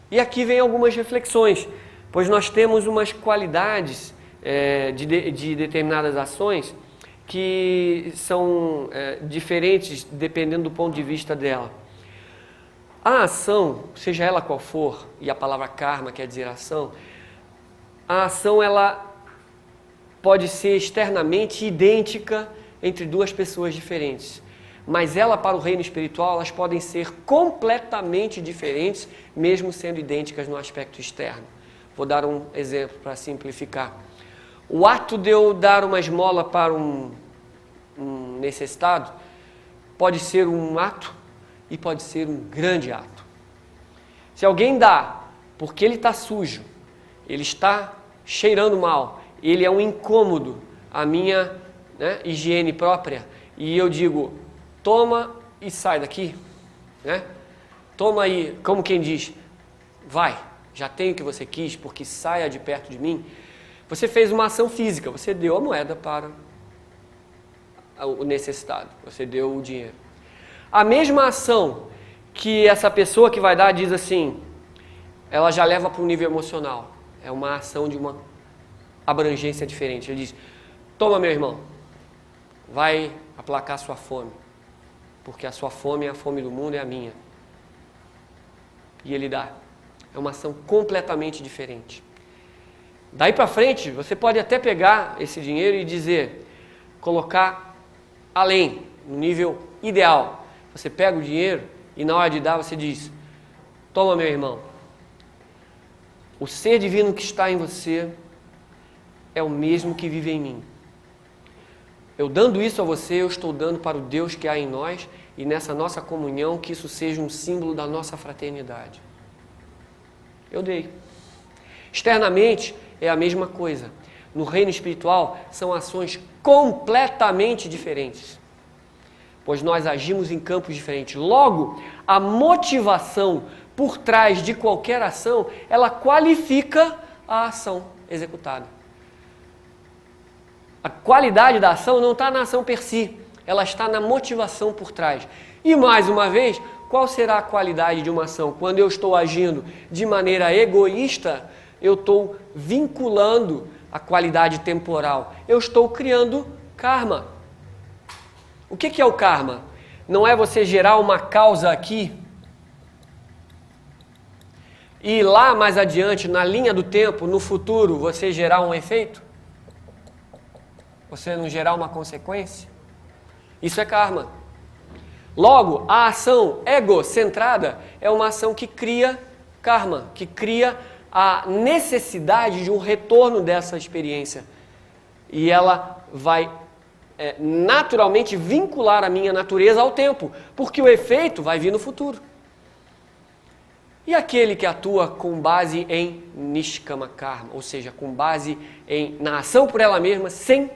E aqui vem algumas reflexões, pois nós temos umas qualidades de determinadas ações que são diferentes dependendo do ponto de vista dela. A ação, seja ela qual for, e a palavra karma quer dizer ação, a ação ela pode ser externamente idêntica entre duas pessoas diferentes, mas ela para o reino espiritual elas podem ser completamente diferentes, mesmo sendo idênticas no aspecto externo. Vou dar um exemplo para simplificar. O ato de eu dar uma esmola para um necessitado pode ser um ato e pode ser um grande ato. Se alguém dá porque ele está sujo, ele está cheirando mal, ele é um incômodo à minha higiene própria, e eu digo, toma e sai daqui, toma aí, como quem diz, vai, já tenho o que você quis, porque saia de perto de mim. Você fez uma ação física, você deu a moeda para o necessitado, você deu o dinheiro. A mesma ação que essa pessoa que vai dar diz assim, ela já leva para um nível emocional. É uma ação de uma abrangência diferente. Ele diz, toma meu irmão, vai aplacar a sua fome, porque a sua fome é a fome do mundo, é a minha. E ele dá. É uma ação completamente diferente. Daí para frente, você pode até pegar esse dinheiro e dizer, colocar além, no nível ideal. Você pega o dinheiro e na hora de dar você diz, toma meu irmão, o ser divino que está em você é o mesmo que vive em mim. Eu dando isso a você, eu estou dando para o Deus que há em nós e nessa nossa comunhão que isso seja um símbolo da nossa fraternidade. Eu dei. Externamente é a mesma coisa. No reino espiritual são ações completamente diferentes, pois nós agimos em campos diferentes. Logo, a motivação por trás de qualquer ação, ela qualifica a ação executada. A qualidade da ação não está na ação per si, ela está na motivação por trás. E mais uma vez, qual será a qualidade de uma ação? Quando eu estou agindo de maneira egoísta, eu estou vinculando a qualidade temporal. Eu estou criando karma. O que é o karma? Não é você gerar uma causa aqui e lá mais adiante, na linha do tempo, no futuro, você gerar um efeito? Você não gerar uma consequência? Isso é karma. Logo, a ação egocentrada é uma ação que cria karma, que cria a necessidade de um retorno dessa experiência. E ela vai naturalmente vincular a minha natureza ao tempo, porque o efeito vai vir no futuro. E aquele que atua com base em Nishkama Karma, ou seja, com base na ação por ela mesma, sem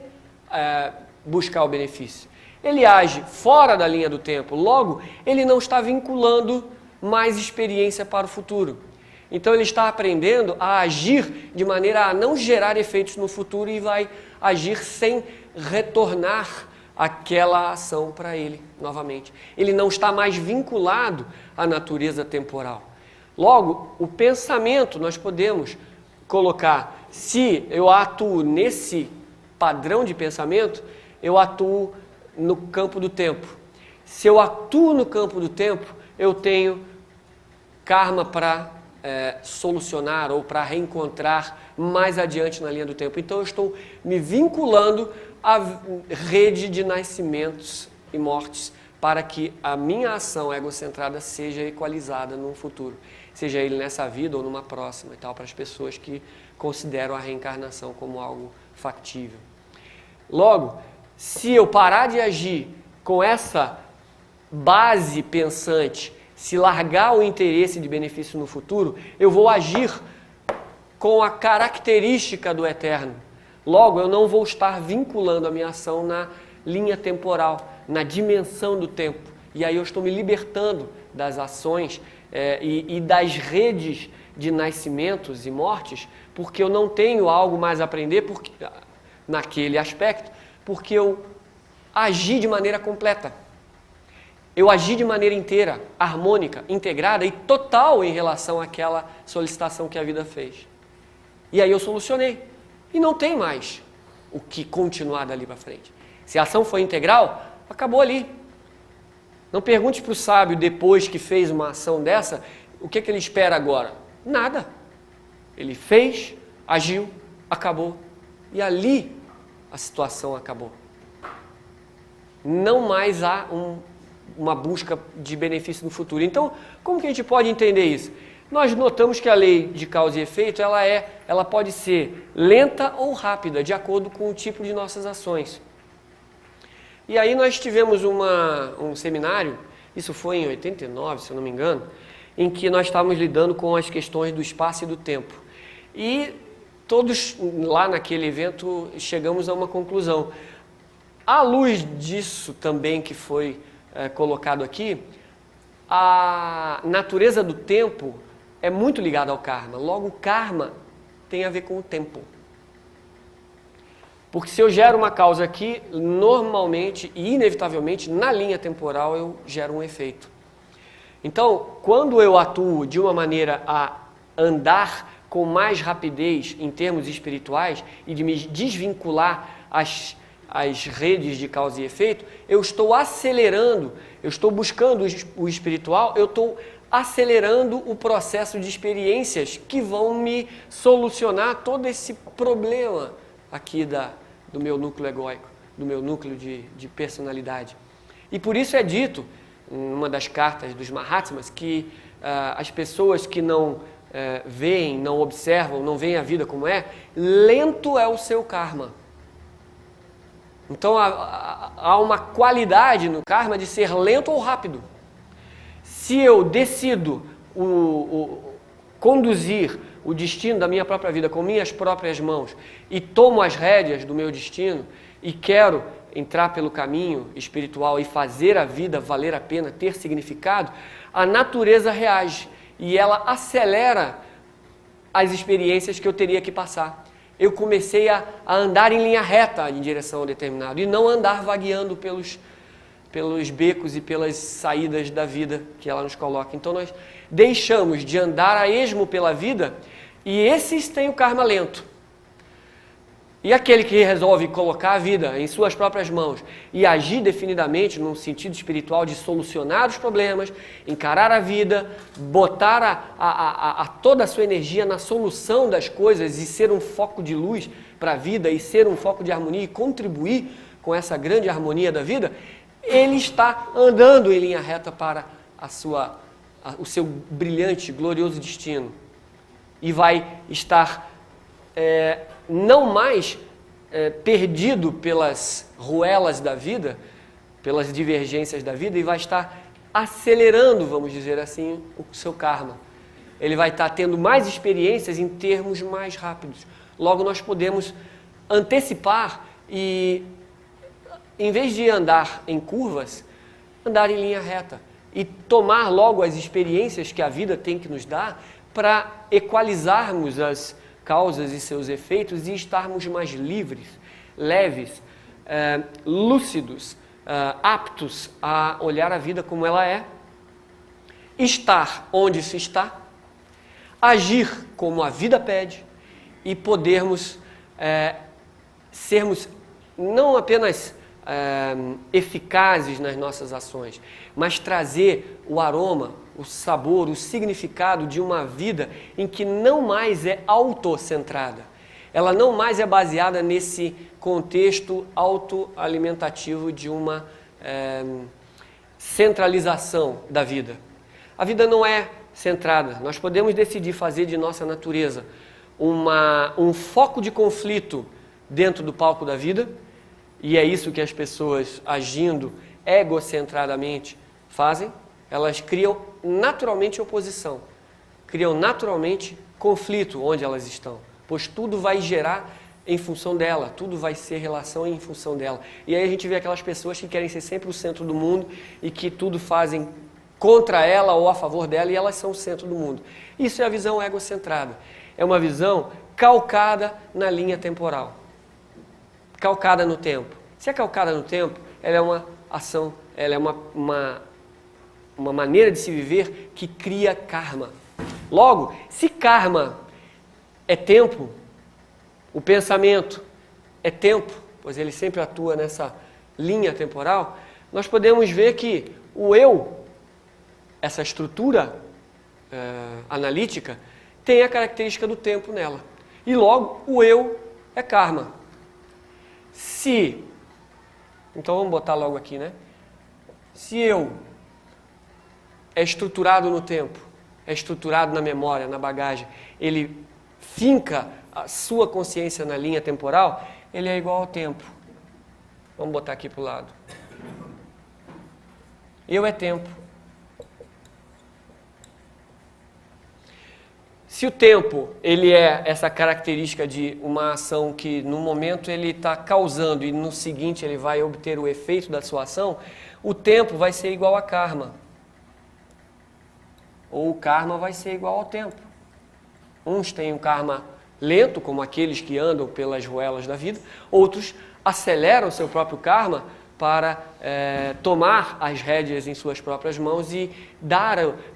buscar o benefício. Ele age fora da linha do tempo, logo, ele não está vinculando mais experiência para o futuro. Então ele está aprendendo a agir de maneira a não gerar efeitos no futuro e vai agir sem retornar aquela ação para ele novamente. Ele não está mais vinculado à natureza temporal. Logo, o pensamento nós podemos colocar, se eu atuo nesse padrão de pensamento, eu atuo no campo do tempo. Se eu atuo no campo do tempo, eu tenho karma para solucionar ou para reencontrar mais adiante na linha do tempo. Então eu estou me vinculando à rede de nascimentos e mortes para que a minha ação egocentrada seja equalizada no futuro, seja ele nessa vida ou numa próxima e tal, para as pessoas que consideram a reencarnação como algo factível. Logo, se eu parar de agir com essa base pensante, se largar o interesse de benefício no futuro, eu vou agir com a característica do eterno. Logo, eu não vou estar vinculando a minha ação na linha temporal, na dimensão do tempo. E aí eu estou me libertando das ações e das redes de nascimentos e mortes, porque eu não tenho algo mais a aprender naquele aspecto, porque eu agi de maneira completa. Eu agi de maneira inteira, harmônica, integrada e total em relação àquela solicitação que a vida fez. E aí eu solucionei. E não tem mais o que continuar dali para frente. Se a ação foi integral, acabou ali. Não pergunte para o sábio, depois que fez uma ação dessa, o que ele espera agora? Nada. Ele fez, agiu, acabou. E ali a situação acabou. Não mais há uma busca de benefício no futuro. Então, como que a gente pode entender isso? nós notamos que a lei de causa e efeito, ela pode ser lenta ou rápida, de acordo com o tipo de nossas ações. E aí nós tivemos um seminário, isso foi em 89, se eu não me engano, em que nós estávamos lidando com as questões do espaço e do tempo. E todos lá naquele evento chegamos a uma conclusão. À luz disso também que foi colocado aqui, a natureza do tempo é muito ligada ao karma. Logo, o karma tem a ver com o tempo. Porque se eu gero uma causa aqui, normalmente e inevitavelmente, na linha temporal, eu gero um efeito. Então, quando eu atuo de uma maneira a andar com mais rapidez em termos espirituais e de me desvincular as redes de causa e efeito, eu estou acelerando, eu estou buscando o espiritual, eu estou acelerando o processo de experiências que vão me solucionar todo esse problema aqui do meu núcleo egóico, do meu núcleo de personalidade. E por isso é dito, em uma das cartas dos Mahatmas, que as pessoas que não veem, não observam, não veem a vida como é, lento é o seu karma. Então há uma qualidade no karma de ser lento ou rápido. Se eu decido conduzir o destino da minha própria vida com minhas próprias mãos e tomo as rédeas do meu destino e quero entrar pelo caminho espiritual e fazer a vida valer a pena, ter significado, a natureza reage e ela acelera as experiências que eu teria que passar. Eu comecei a andar em linha reta em direção ao determinado e não andar vagueando pelos becos e pelas saídas da vida que ela nos coloca. Então nós deixamos de andar a esmo pela vida e esses têm o karma lento. E aquele que resolve colocar a vida em suas próprias mãos e agir definidamente num sentido espiritual de solucionar os problemas, encarar a vida, botar toda a sua energia na solução das coisas e ser um foco de luz para a vida e ser um foco de harmonia e contribuir com essa grande harmonia da vida, ele está andando em linha reta para o seu brilhante, glorioso destino. E vai estar não mais perdido pelas ruelas da vida, pelas divergências da vida, e vai estar acelerando, vamos dizer assim, o seu karma. Ele vai estar tendo mais experiências em termos mais rápidos. Logo, nós podemos antecipar e, em vez de andar em curvas, andar em linha reta e tomar logo as experiências que a vida tem que nos dar para equalizarmos as causas e seus efeitos e estarmos mais livres, leves, lúcidos, aptos a olhar a vida como ela é, estar onde se está, agir como a vida pede e podermos sermos não apenas eficazes nas nossas ações, mas trazer o aroma, o sabor, o significado de uma vida em que não mais é autocentrada. Ela não mais é baseada nesse contexto autoalimentativo de uma centralização da vida. A vida não é centrada. Nós podemos decidir fazer de nossa natureza um foco de conflito dentro do palco da vida, e é isso que as pessoas agindo egocentradamente fazem. Elas criam naturalmente oposição, criam naturalmente conflito onde elas estão, pois tudo vai gerar em função dela, tudo vai ser relação em função dela. E aí a gente vê aquelas pessoas que querem ser sempre o centro do mundo e que tudo fazem contra ela ou a favor dela e elas são o centro do mundo. Isso é a visão egocentrada. É uma visão calcada na linha temporal, calcada no tempo. Se é calcada no tempo, ela é uma ação, ela é uma maneira de se viver que cria karma. Logo, se karma é tempo, o pensamento é tempo, pois ele sempre atua nessa linha temporal, nós podemos ver que o eu, essa estrutura analítica, tem a característica do tempo nela. E logo, o eu é karma. Então vamos botar logo aqui, né? Se eu é estruturado no tempo é estruturado na memória, na bagagem, ele finca a sua consciência na linha temporal, ele é igual ao tempo. Vamos botar aqui para o lado. Eu é tempo. Se o tempo, ele é essa característica de uma ação que no momento ele está causando e no seguinte ele vai obter o efeito da sua ação, o tempo vai ser igual a karma. Ou o karma vai ser igual ao tempo. Uns têm um karma lento, como aqueles que andam pelas ruelas da vida, outros aceleram seu próprio karma para tomar as rédeas em suas próprias mãos e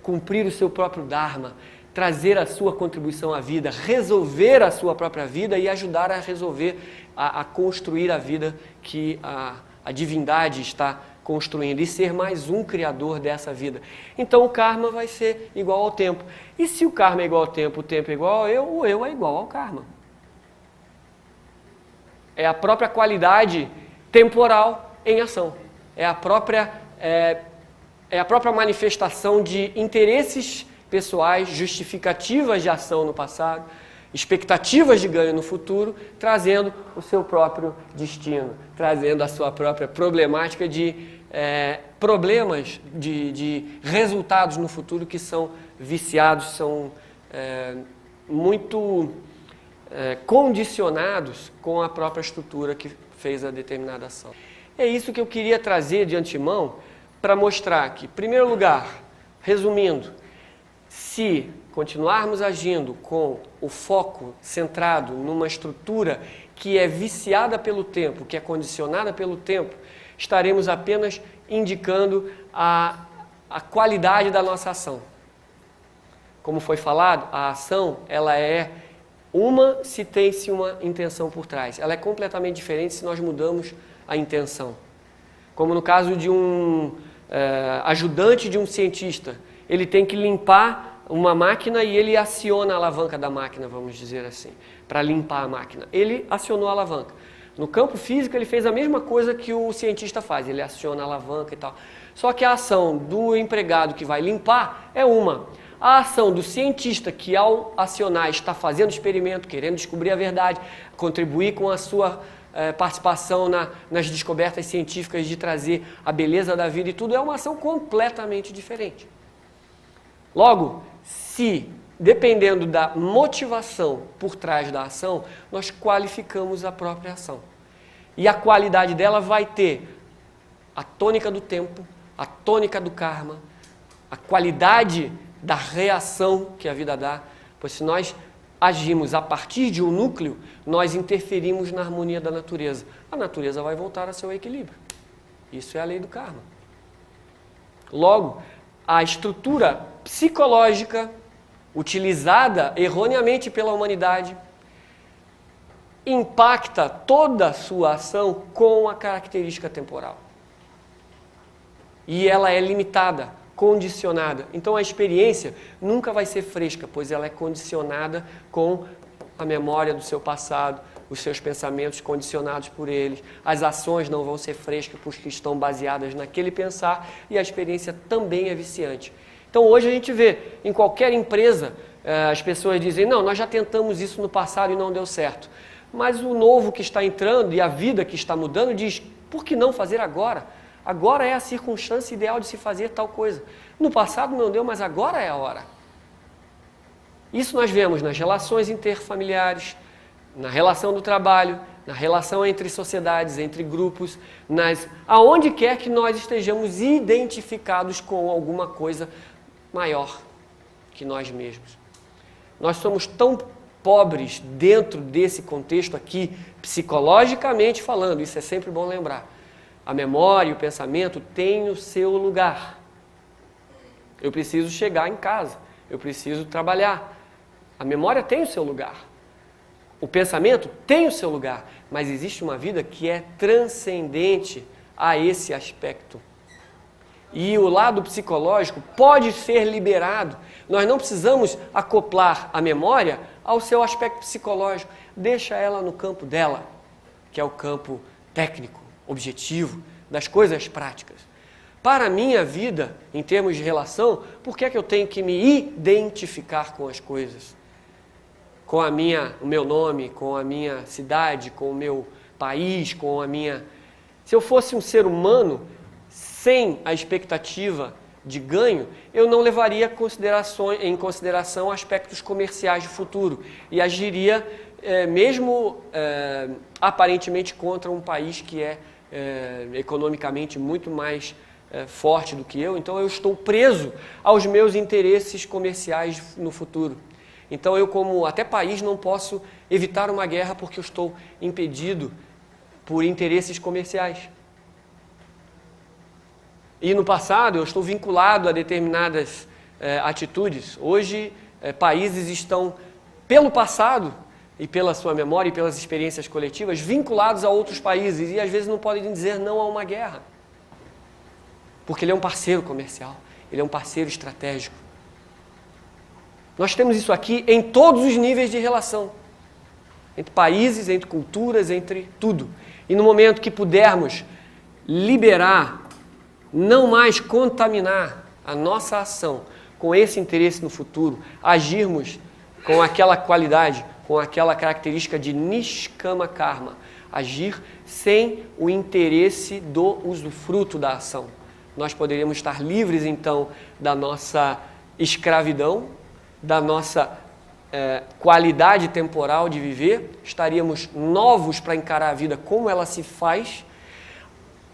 cumprir o seu próprio dharma, trazer a sua contribuição à vida, resolver a sua própria vida e ajudar a resolver, a construir a vida que a divindade está construindo e ser mais um criador dessa vida. Então o karma vai ser igual ao tempo. E se o karma é igual ao tempo, o tempo é igual ao eu, o eu é igual ao karma. É a própria qualidade temporal em ação. É a própria manifestação de interesses pessoais, justificativas de ação no passado, expectativas de ganho no futuro, trazendo o seu próprio destino, trazendo a sua própria problemática de problemas, de resultados no futuro que são viciados, são muito condicionados com a própria estrutura que fez a determinada ação. É isso que eu queria trazer de antemão para mostrar que, em primeiro lugar, resumindo, se continuarmos agindo com o foco centrado numa estrutura que é viciada pelo tempo, que é condicionada pelo tempo, estaremos apenas indicando a qualidade da nossa ação. Como foi falado, a ação ela é se tem-se uma intenção por trás. Ela é completamente diferente se nós mudamos a intenção. Como no caso de um ajudante de um cientista, ele tem que limpar uma máquina e ele aciona a alavanca da máquina, vamos dizer assim, para limpar a máquina. Ele acionou a alavanca. No campo físico, ele fez a mesma coisa que o cientista faz, ele aciona a alavanca e tal. Só que a ação do empregado que vai limpar é uma. A ação do cientista que, ao acionar, está fazendo experimento, querendo descobrir a verdade, contribuir com a sua participação nas descobertas científicas de trazer a beleza da vida e tudo, é uma ação completamente diferente. Logo, se, dependendo da motivação por trás da ação, nós qualificamos a própria ação. E a qualidade dela vai ter a tônica do tempo, a tônica do karma, a qualidade da reação que a vida dá, pois se nós agimos a partir de um núcleo, nós interferimos na harmonia da natureza. A natureza vai voltar a seu equilíbrio. Isso é a lei do karma. Logo, a estrutura psicológica utilizada erroneamente pela humanidade impacta toda a sua ação com a característica temporal. E ela é limitada, condicionada. Então a experiência nunca vai ser fresca, pois ela é condicionada com a memória do seu passado, os seus pensamentos condicionados por eles. As ações não vão ser frescas porque estão baseadas naquele pensar e a experiência também é viciante. Então hoje a gente vê, em qualquer empresa, as pessoas dizem, não, nós já tentamos isso no passado e não deu certo. Mas o novo que está entrando e a vida que está mudando diz, por que não fazer agora? Agora é a circunstância ideal de se fazer tal coisa. No passado não deu, mas agora é a hora. Isso nós vemos nas relações interfamiliares, na relação do trabalho, na relação entre sociedades, entre grupos, aonde quer que nós estejamos identificados com alguma coisa maior que nós mesmos. Nós somos tão pobres dentro desse contexto aqui, psicologicamente falando, isso é sempre bom lembrar. A memória e o pensamento têm o seu lugar. Eu preciso chegar em casa, eu preciso trabalhar. A memória tem o seu lugar. O pensamento tem o seu lugar, mas existe uma vida que é transcendente a esse aspecto. E o lado psicológico pode ser liberado. Nós não precisamos acoplar a memória ao seu aspecto psicológico. Deixa ela no campo dela, que é o campo técnico, objetivo, das coisas práticas. Para a minha vida, em termos de relação, por que é que eu tenho que me identificar com as coisas? Com o meu nome, com a minha cidade, com o meu país, com a minha... Se eu fosse um ser humano sem a expectativa de ganho, eu não levaria em consideração aspectos comerciais de futuro e agiria mesmo aparentemente contra um país que é economicamente muito mais forte do que eu. Então eu estou preso aos meus interesses comerciais no futuro. Então eu, como até país, não posso evitar uma guerra porque eu estou impedido por interesses comerciais. E no passado eu estou vinculado a determinadas atitudes. Hoje países estão, pelo passado e pela sua memória e pelas experiências coletivas, vinculados a outros países e às vezes não podem dizer não a uma guerra. Porque ele é um parceiro comercial, ele é um parceiro estratégico. Nós temos isso aqui em todos os níveis de relação. Entre países, entre culturas, entre tudo. E no momento que pudermos liberar, não mais contaminar a nossa ação com esse interesse no futuro, agirmos com aquela qualidade, com aquela característica de Nishkama Karma, agir sem o interesse do usufruto da ação. Nós poderíamos estar livres, então, da nossa escravidão, da nossa qualidade temporal de viver, estaríamos novos para encarar a vida como ela se faz,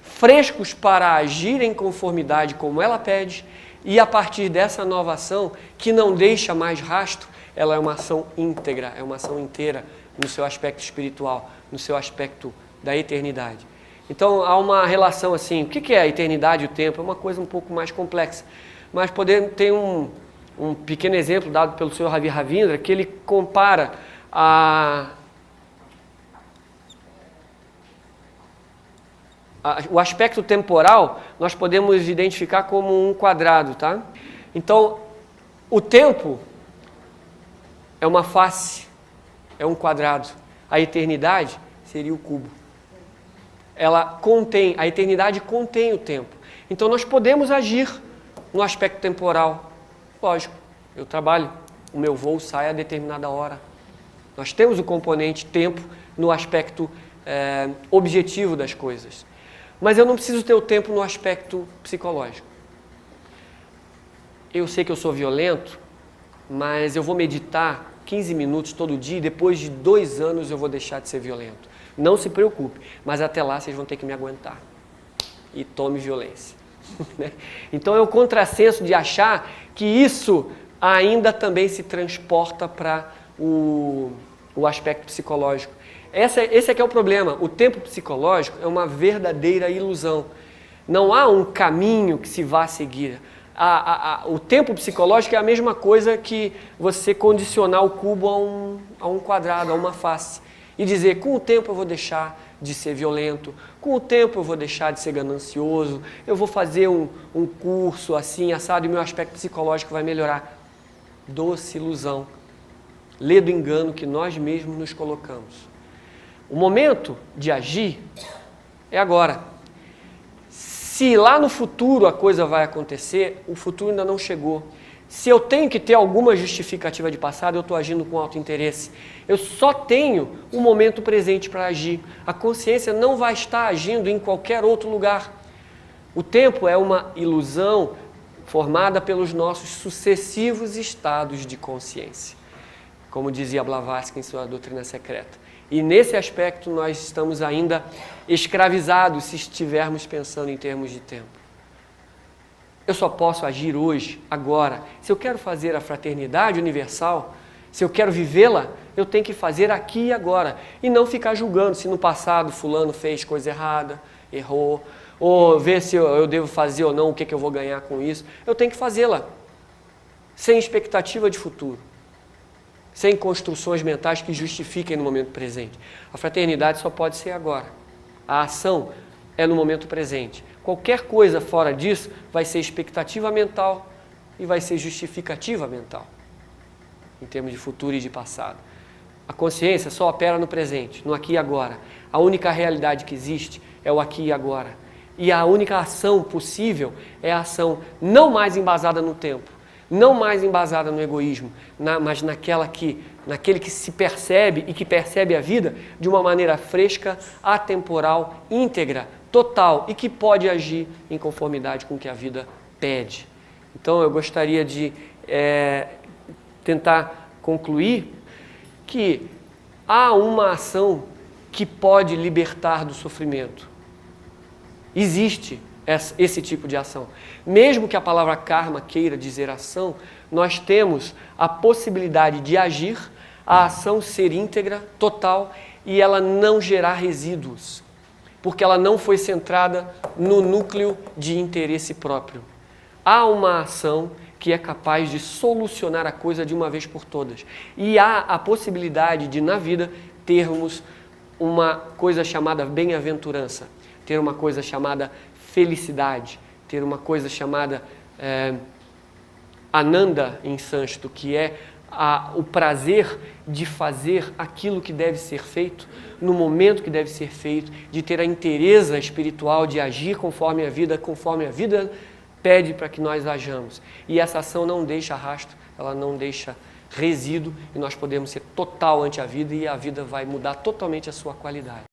frescos para agir em conformidade como ela pede, e a partir dessa nova ação, que não deixa mais rastro, ela é uma ação íntegra, é uma ação inteira no seu aspecto espiritual, no seu aspecto da eternidade. Então há uma relação assim, o que é a eternidade e o tempo? É uma coisa um pouco mais complexa, mas tem um pequeno exemplo dado pelo Sr. Ravi Ravindra, que ele compara o aspecto temporal, nós podemos identificar como um quadrado, tá? Então, o tempo é uma face, é um quadrado. A eternidade seria o cubo. A eternidade contém o tempo. Então, nós podemos agir no aspecto temporal. Lógico, eu trabalho, o meu voo sai a determinada hora. Nós temos o componente tempo no aspecto objetivo das coisas. Mas eu não preciso ter o tempo no aspecto psicológico. Eu sei que eu sou violento, mas eu vou meditar 15 minutos todo dia e depois de 2 anos eu vou deixar de ser violento. Não se preocupe, mas até lá vocês vão ter que me aguentar. E tome violência. Então é o contrassenso de achar que isso ainda também se transporta para o aspecto psicológico. Esse é que é o problema. O tempo psicológico é uma verdadeira ilusão. Não há um caminho que se vá seguir. O tempo psicológico é a mesma coisa que você condicionar o cubo a um quadrado, a uma face. E dizer, com o tempo eu vou deixar de ser violento, com o tempo eu vou deixar de ser ganancioso, eu vou fazer um curso assim, assado, e meu aspecto psicológico vai melhorar. Doce ilusão. Ledo engano que nós mesmos nos colocamos. O momento de agir é agora. Se lá no futuro a coisa vai acontecer, o futuro ainda não chegou. Se eu tenho que ter alguma justificativa de passado, eu estou agindo com autointeresse. Eu só tenho o momento presente para agir. A consciência não vai estar agindo em qualquer outro lugar. O tempo é uma ilusão formada pelos nossos sucessivos estados de consciência, como dizia Blavatsky em sua doutrina secreta. E nesse aspecto nós estamos ainda escravizados se estivermos pensando em termos de tempo. Eu só posso agir hoje, agora. Se eu quero fazer a fraternidade universal, se eu quero vivê-la, eu tenho que fazer aqui e agora. E não ficar julgando se no passado fulano fez coisa errada, errou, ou ver se eu devo fazer ou não, o que eu vou ganhar com isso. Eu tenho que fazê-la, sem expectativa de futuro. Sem construções mentais que justifiquem no momento presente. A fraternidade só pode ser agora. A ação é no momento presente. Qualquer coisa fora disso vai ser expectativa mental e vai ser justificativa mental, em termos de futuro e de passado. A consciência só opera no presente, no aqui e agora. A única realidade que existe é o aqui e agora. E a única ação possível é a ação não mais embasada no tempo, não mais embasada no egoísmo, mas naquele que se percebe e que percebe a vida de uma maneira fresca, atemporal, íntegra, total e que pode agir em conformidade com o que a vida pede. Então eu gostaria de tentar concluir que há uma ação que pode libertar do sofrimento. Existe esse tipo de ação. Mesmo que a palavra karma queira dizer ação, nós temos a possibilidade de agir, a ação ser íntegra, total, e ela não gerar resíduos, porque ela não foi centrada no núcleo de interesse próprio. Há uma ação que é capaz de solucionar a coisa de uma vez por todas. E há a possibilidade de, na vida, termos uma coisa chamada bem-aventurança, ter uma coisa chamada felicidade, ter uma coisa chamada ananda em sânscrito, que é o prazer de fazer aquilo que deve ser feito, no momento que deve ser feito, de ter a inteireza espiritual, de agir conforme a vida pede para que nós hajamos. E essa ação não deixa rastro, ela não deixa resíduo, e nós podemos ser total ante a vida, e a vida vai mudar totalmente a sua qualidade.